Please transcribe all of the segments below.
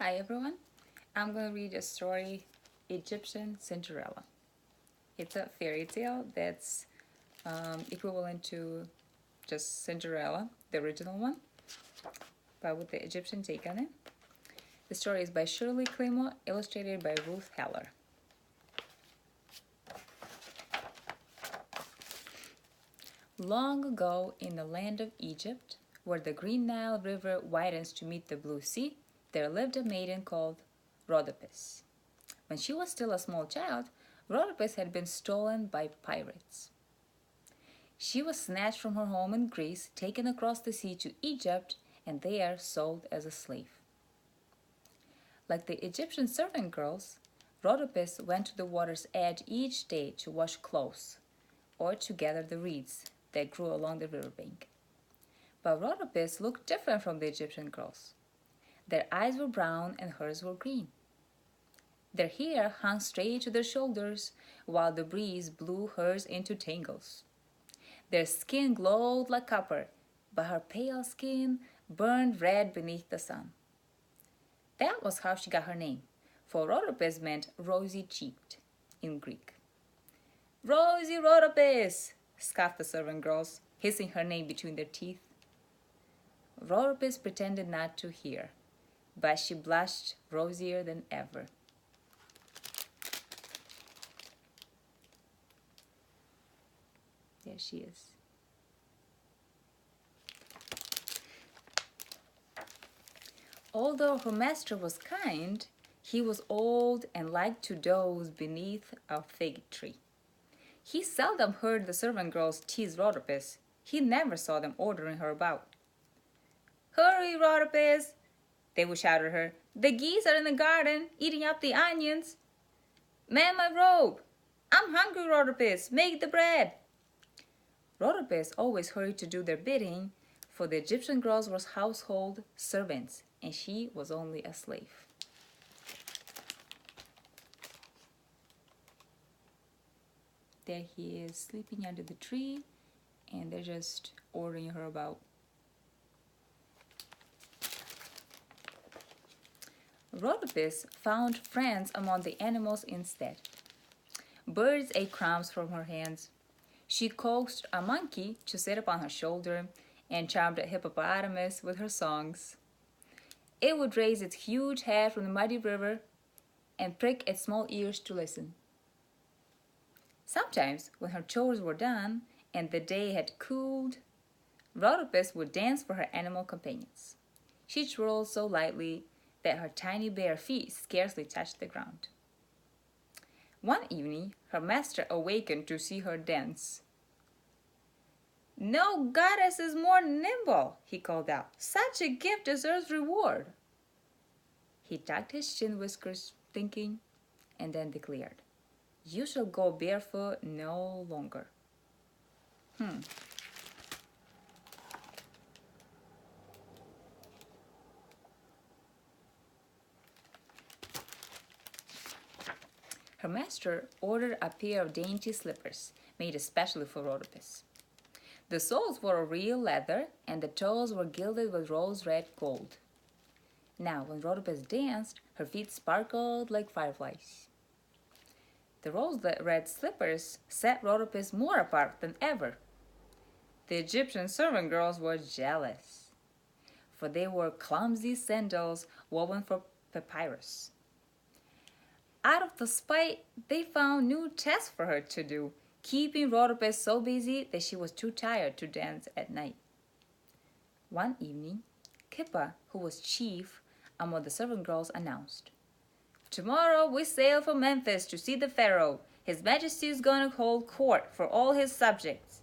Hi everyone, I'm going to read a story, Egyptian Cinderella. It's a fairy tale that's equivalent to just Cinderella, the original one, but with the Egyptian take on it. The story is by Shirley Clément, illustrated by Ruth Heller. Long ago in the land of Egypt, where the Green Nile River widens to meet the Blue Sea, there lived a maiden called Rhodopis. When she was still a small child, Rhodopis had been stolen by pirates. She was snatched from her home in Greece, taken across the sea to Egypt, and there sold as a slave. Like the Egyptian servant girls, Rhodopis went to the water's edge each day to wash clothes or to gather the reeds that grew along the riverbank. But Rhodopis looked different from the Egyptian girls. Their eyes were brown and hers were green. Their hair hung straight to their shoulders, while the breeze blew hers into tangles. Their skin glowed like copper, but her pale skin burned red beneath the sun. That was how she got her name, for Rhodopis meant rosy-cheeked in Greek. "Rosy Rhodopis!" scoffed the servant girls, hissing her name between their teeth. Rhodopis pretended not to hear, but she blushed rosier than ever. There she is. Although her master was kind, he was old and liked to doze beneath a fig tree. He seldom heard the servant girls tease Rhodopis. He never saw them ordering her about. "Hurry, Rhodopis!" they would shout at her. "The geese are in the garden, eating up the onions." "Mend my robe!" "I'm hungry, Rhodopis. Make the bread!" Rhodopis always hurried to do their bidding, for the Egyptian girls were household servants, and she was only a slave. There he is sleeping under the tree, and they're just ordering her about. Rhodopis found friends among the animals instead. Birds ate crumbs from her hands. She coaxed a monkey to sit upon her shoulder and charmed a hippopotamus with her songs. It would raise its huge head from the muddy river and prick its small ears to listen. Sometimes, when her chores were done and the day had cooled, Rhodopis would dance for her animal companions. She twirled so lightly that her tiny bare feet scarcely touched the ground. One evening, her master awakened to see her dance. "No goddess is more nimble," he called out. "Such a gift deserves reward." He tucked his chin whiskers, thinking, and then declared, "You shall go barefoot no longer." Her master ordered a pair of dainty slippers made especially for Rhodopis. The soles were of real leather, and the toes were gilded with rose-red gold. Now, when Rhodopis danced, her feet sparkled like fireflies. The rose-red slippers set Rhodopis more apart than ever. The Egyptian servant girls were jealous, for they wore clumsy sandals woven from papyrus. Out of the spite, they found new tasks for her to do, keeping Rhodopis so busy that she was too tired to dance at night. One evening, Kippa, who was chief among the servant girls, announced, "Tomorrow we sail for Memphis to see the Pharaoh. His Majesty is going to hold court for all his subjects."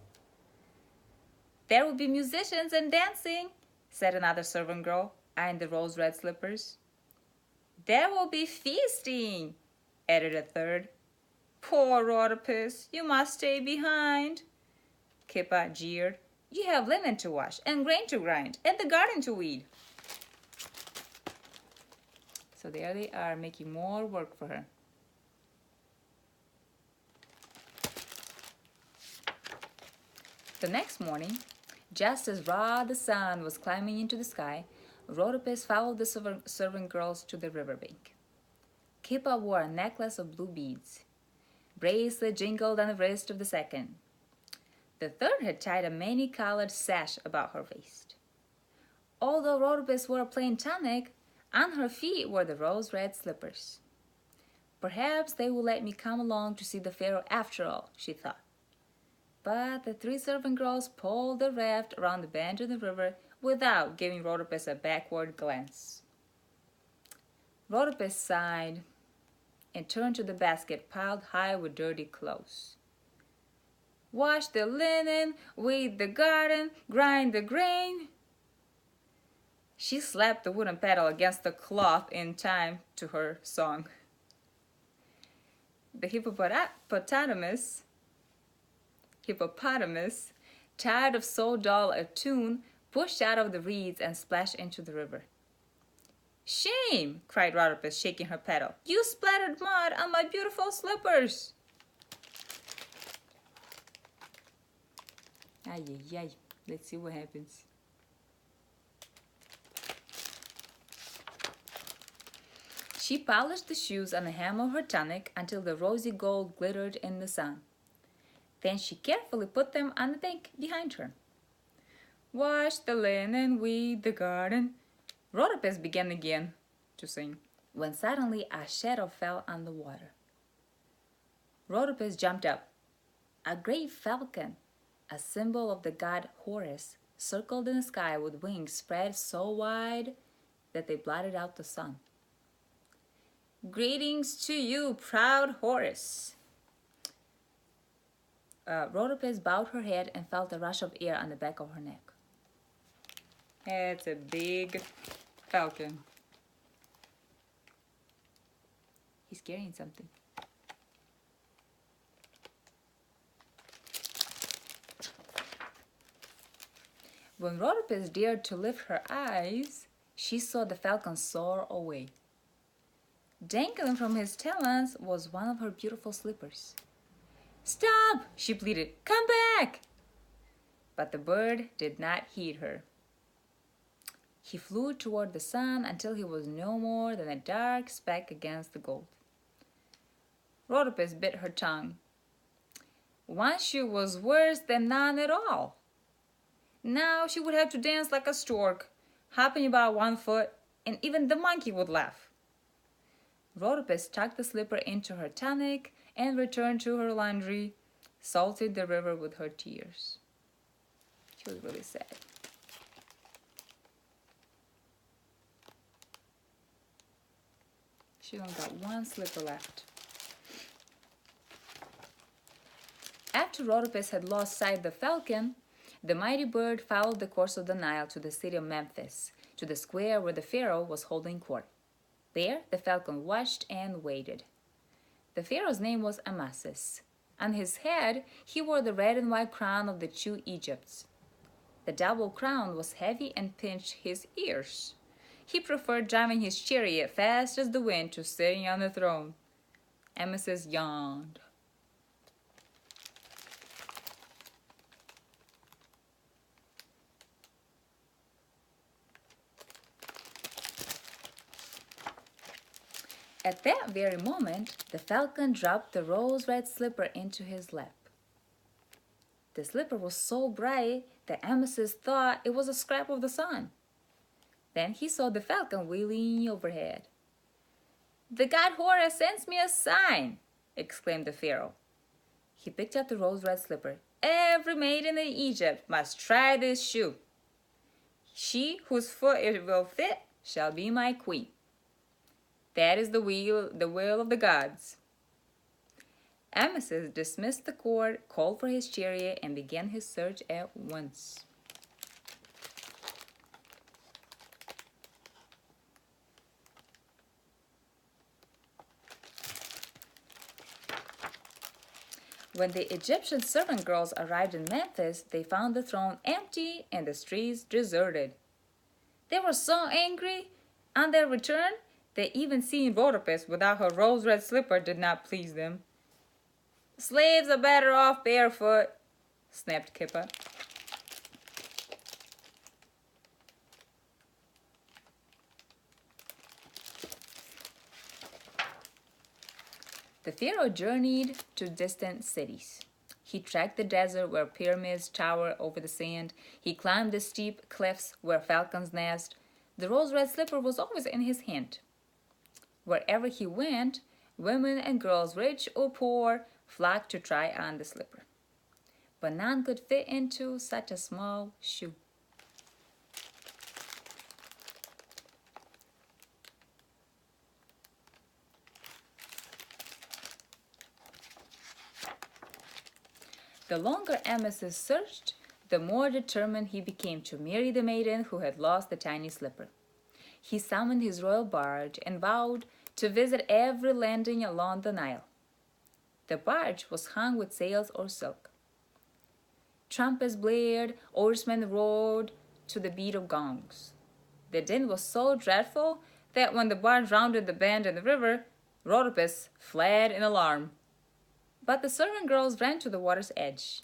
"There will be musicians and dancing," said another servant girl, eyeing the rose-red slippers. "There will be feasting," added a third. "Poor Rhodopis, you must stay behind," Kippa jeered. "You have linen to wash and grain to grind and the garden to weed." So there they are, making more work for her. The next morning, just as Ra the sun was climbing into the sky, Rhodopis followed the servant girls to the riverbank. Kippa wore a necklace of blue beads. Bracelet jingled on the wrist of the second. The third had tied a many-colored sash about her waist. Although Rhodopis wore a plain tunic, on her feet were the rose-red slippers. Perhaps they will let me come along to see the pharaoh after all, she thought. But the three servant girls pulled the raft around the bend of the river without giving Rhodopis a backward glance. Rhodopis sighed and turned to the basket piled high with dirty clothes. Wash the linen, weed the garden, grind the grain. She slapped the wooden paddle against the cloth in time to her song. The hippopotamus, tired of so dull a tune, pushed out of the reeds and splashed into the river. "Shame!" cried Rhodopis, shaking her paddle. "You splattered mud on my beautiful slippers!" Ay, ay, ay. Let's see what happens. She polished the shoes on the hem of her tunic until the rosy gold glittered in the sun. Then she carefully put them on the bank behind her. Wash the linen, weed the garden. Rhodopis began again to sing, when suddenly a shadow fell on the water. Rhodopis jumped up. A great falcon, a symbol of the god Horus, circled in the sky with wings spread so wide that they blotted out the sun. "Greetings to you, proud Horus." Rhodopis bowed her head and felt a rush of air on the back of her neck. It's a big falcon. He's carrying something. When Rhodopis dared to lift her eyes, she saw the falcon soar away. Dangling from his talons was one of her beautiful slippers. "Stop!" she pleaded. "Come back!" But the bird did not heed her. He flew toward the sun until he was no more than a dark speck against the gold. Rhodopis bit her tongue. One shoe was worse than none at all. Now she would have to dance like a stork, hopping about 1 foot, and even the monkey would laugh. Rhodopis tucked the slipper into her tunic and returned to her laundry, salted the river with her tears. She was really sad. She only got one slipper left. After Rhodopis had lost sight of the falcon, the mighty bird followed the course of the Nile to the city of Memphis, to the square where the pharaoh was holding court. There, the falcon watched and waited. The pharaoh's name was Amasis. On his head, he wore the red and white crown of the two Egypts. The double crown was heavy and pinched his ears. He preferred driving his chariot fast as the wind to sitting on the throne. Amasis yawned. At that very moment, the falcon dropped the rose-red slipper into his lap. The slipper was so bright that Amasis thought it was a scrap of the sun. Then he saw the falcon wheeling overhead. "The god Horus sends me a sign," exclaimed the pharaoh. He picked up the rose-red slipper. "Every maiden in Egypt must try this shoe. She whose foot it will fit shall be my queen. That is the will of the gods." Amasis dismissed the court, called for his chariot, and began his search at once. When the Egyptian servant girls arrived in Memphis, they found the throne empty and the streets deserted. They were so angry. On their return, that even seeing Rhodopis without her rose-red slipper did not please them. "Slaves are better off barefoot," snapped Kippa. The pharaoh journeyed to distant cities. He trekked the desert where pyramids tower over the sand. He climbed the steep cliffs where falcons nest. The rose-red slipper was always in his hand. Wherever he went, women and girls, rich or poor, flocked to try on the slipper. But none could fit into such a small shoe. The longer Amasis searched, the more determined he became to marry the maiden who had lost the tiny slipper. He summoned his royal barge and vowed to visit every landing along the Nile. The barge was hung with sails of silk. Trumpets blared, oarsmen roared to the beat of gongs. The din was so dreadful that when the barge rounded the bend in the river, Rhodopis fled in alarm. But the servant girls ran to the water's edge.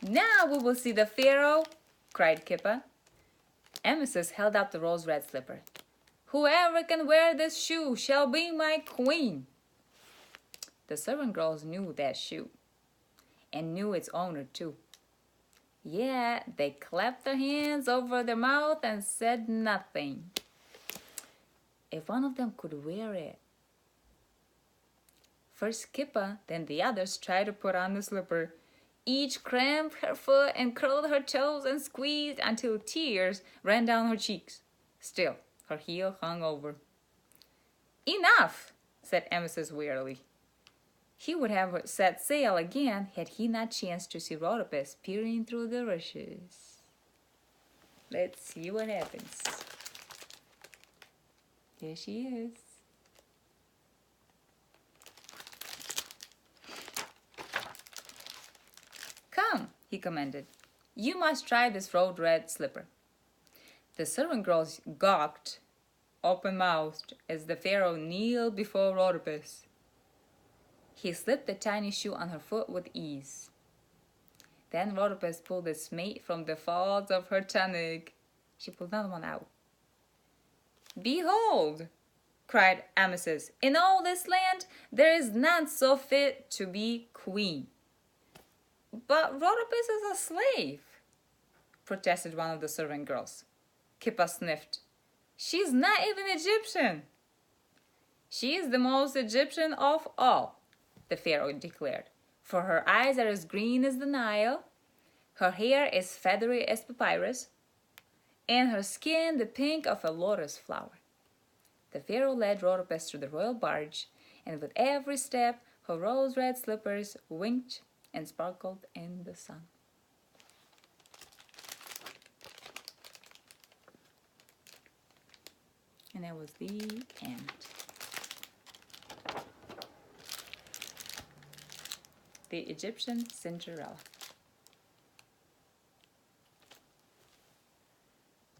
"Now we will see the pharaoh," cried Kippa. Amasis held up the rose-red slipper. "Whoever can wear this shoe shall be my queen." The servant girls knew that shoe, and knew its owner too. Yet they clapped their hands over their mouth and said nothing. If one of them could wear it. First Kippa, then the others tried to put on the slipper. Each cramped her foot and curled her toes and squeezed until tears ran down her cheeks. Still, her heel hung over. "Enough," said Amasis wearily. He would have set sail again had he not chanced to see Rhodopis peering through the rushes. Let's see what happens. There she is. "Come," he commanded. "You must try this rose-red slipper." The servant girls gawked, open-mouthed, as the pharaoh kneeled before Rhodopis. He slipped the tiny shoe on her foot with ease. Then Rhodopis pulled its mate from the folds of her tunic. She pulled another one out. "Behold," cried Amasis, "in all this land there is none so fit to be queen." "But Rhodopis is a slave," protested one of the servant girls. Kippa sniffed. "She's not even Egyptian." "She is the most Egyptian of all," the pharaoh declared, "for her eyes are as green as the Nile, her hair is feathery as papyrus, and her skin the pink of a lotus flower." The pharaoh led Rhodopis to the royal barge, and with every step her rose-red slippers winked and sparkled in the sun. And that was the end. The Egyptian Cinderella.